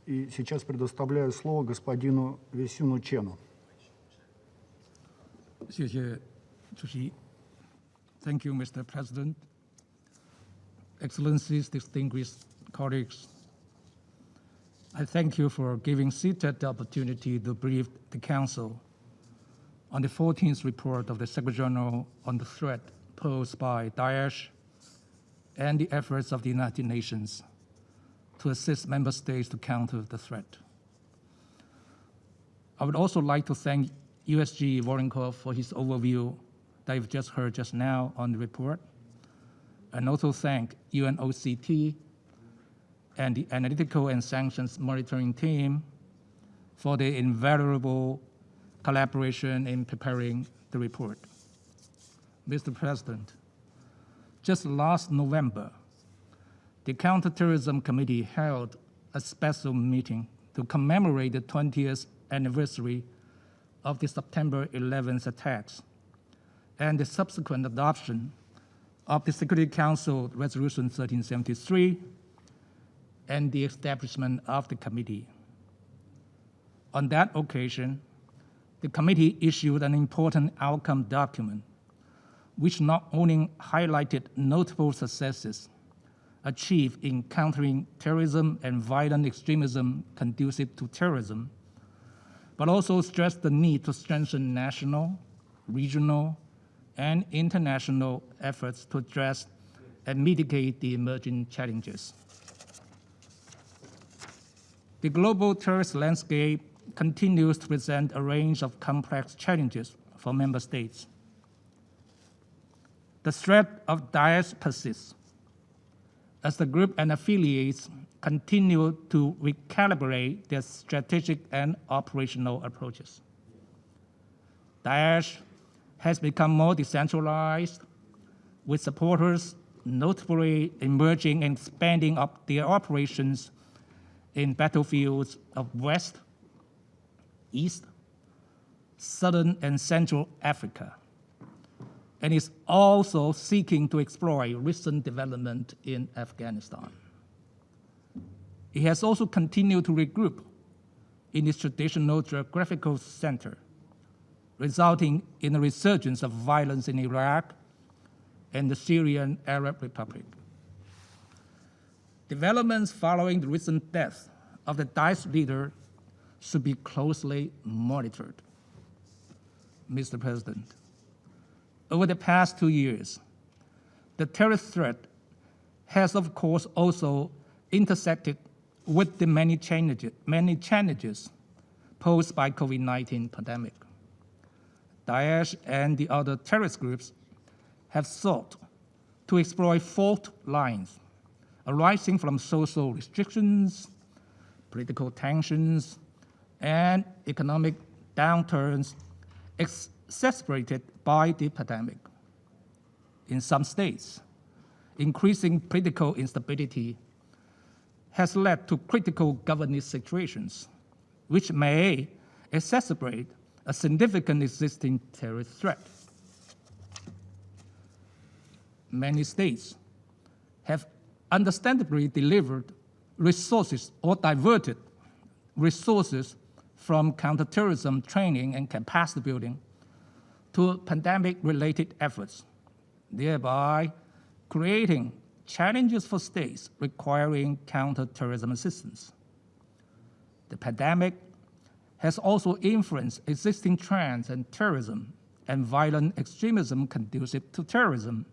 И сейчас предоставляю слово господину Weixiong Чену. Thank you, Mr. President. Excellencies, distinguished colleagues, I thank you for giving CTED the opportunity to brief the Council on the 14th report of the Secretary General on the threat posed by Daesh and the efforts of the United Nations to assist member states to counter the threat. I would also like to thank USG Vorenkov for his overview that you've just heard just now on the report, and also thank UNOCT and the Analytical and Sanctions Monitoring Team for their invaluable collaboration in preparing the report. Mr. President, just last November, the Counter-Terrorism Committee held a special meeting to commemorate the 20th anniversary of the September 11th attacks and the subsequent adoption of the Security Council Resolution 1373 and the establishment of the committee. On that occasion, the committee issued an important outcome document, which not only highlighted notable successes achieved in countering terrorism and violent extremism conducive to terrorism, but also stressed the need to strengthen national, regional, and international efforts to address and mitigate the emerging challenges. The global terrorist landscape continues to present a range of complex challenges for member states. The threat of Daesh persists as the group and affiliates continue to recalibrate their strategic and operational approaches. Daesh has become more decentralized, with supporters notably emerging and expanding up their operations in battlefields of West, East, Southern, and Central Africa, and is also seeking to exploit recent development in Afghanistan. It has also continued to regroup in its traditional geographical center, resulting in a resurgence of violence in Iraq and the Syrian Arab Republic. Developments following the recent death of the Daesh leader should be closely monitored. Mr. President, over the past 2 years, the terrorist threat has, of course, also intersected with the many challenges posed by COVID-19 pandemic. Daesh and the other terrorist groups have sought to exploit fault lines arising from social restrictions, political tensions, and economic downturns exacerbated by the pandemic. In some states, increasing political instability has led to critical governance situations, which may exacerbate a significant existing terrorist threat. Many states have understandably delivered resources or diverted resources from counterterrorism training and capacity building to pandemic-related efforts, thereby creating challenges for states requiring counterterrorism assistance. The pandemic has also influenced existing trends in terrorism and violent extremism conducive to terrorism,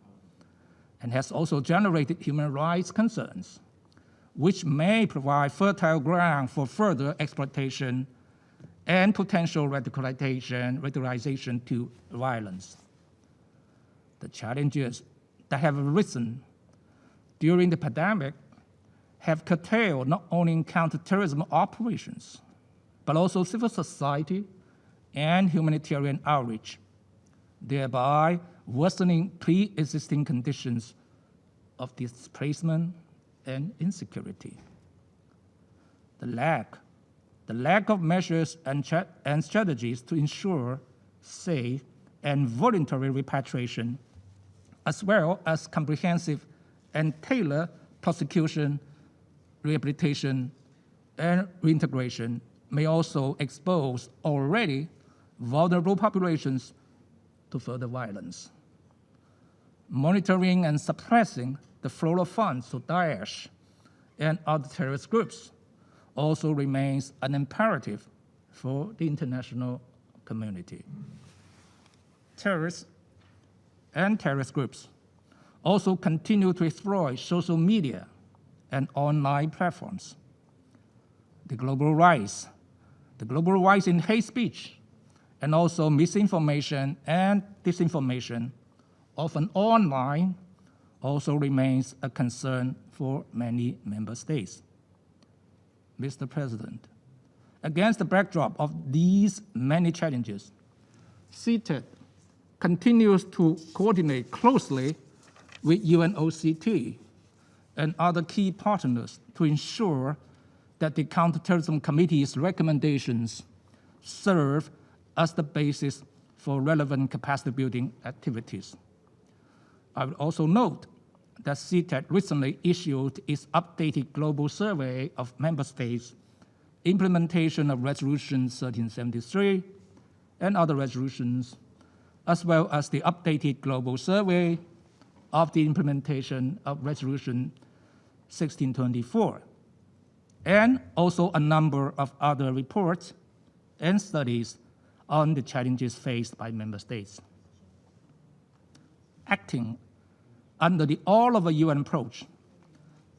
and has also generated human rights concerns, which may provide fertile ground for further exploitation and potential radicalization to violence. The challenges that have arisen during the pandemic have curtailed not only counterterrorism operations, but also civil society and humanitarian outreach, thereby worsening pre-existing conditions of displacement and insecurity. The lack of measures and strategies to ensure safe and voluntary repatriation, as well as comprehensive and tailored prosecution, rehabilitation, and reintegration may also expose already vulnerable populations to further violence. Monitoring and suppressing the flow of funds to Daesh and other terrorist groups also remains an imperative for the international community. Terrorists and terrorist groups also continue to exploit social media and online platforms. The global rise in hate speech and also misinformation and disinformation, often online, also remains a concern for many member states. Mr. President, against the backdrop of these many challenges, CTED continues to coordinate closely with UNOCT and other key partners to ensure that the Counter-Terrorism Committee's recommendations serve as the basis for relevant capacity building activities. I would also note that CTED recently issued its updated global survey of member states' implementation of Resolution 1373 and other resolutions, as well as the updated global survey of the implementation of Resolution 1624, and also a number of other reports and studies on the challenges faced by member states. Acting under the all-of-a-UN approach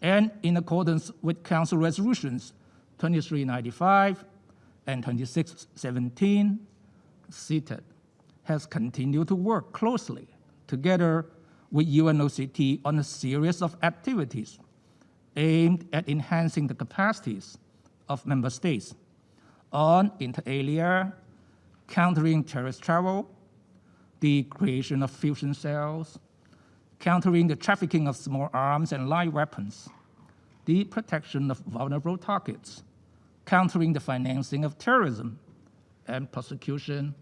and in accordance with Council Resolutions 2395 and 2617, CTED has continued to work closely together with UNOCT on a series of activities aimed at enhancing the capacities of member states on inter alia, countering terrorist travel, the creation of fusion cells, countering the trafficking of small arms and light weapons, the protection of vulnerable targets, countering the financing of terrorism, and prosecution,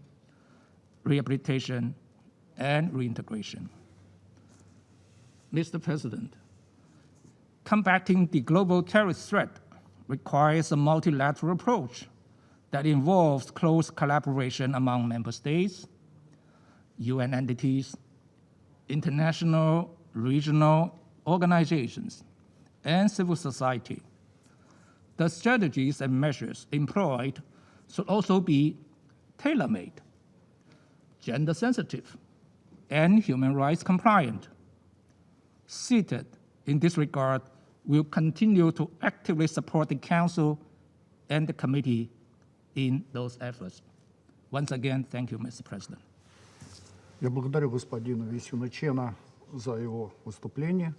rehabilitation, and reintegration. Mr. President, combating the global terrorist threat requires a multilateral approach that involves close collaboration among member states, UN entities, international, regional organizations, and civil society. The strategies and measures employed should also be tailor-made, gender-sensitive, and human rights compliant. CTED, in this regard, will continue to actively support the Council and the Committee in those efforts. Once again, thank you, Mr. President. Я благодарю господина Weixiong Чена за его выступление.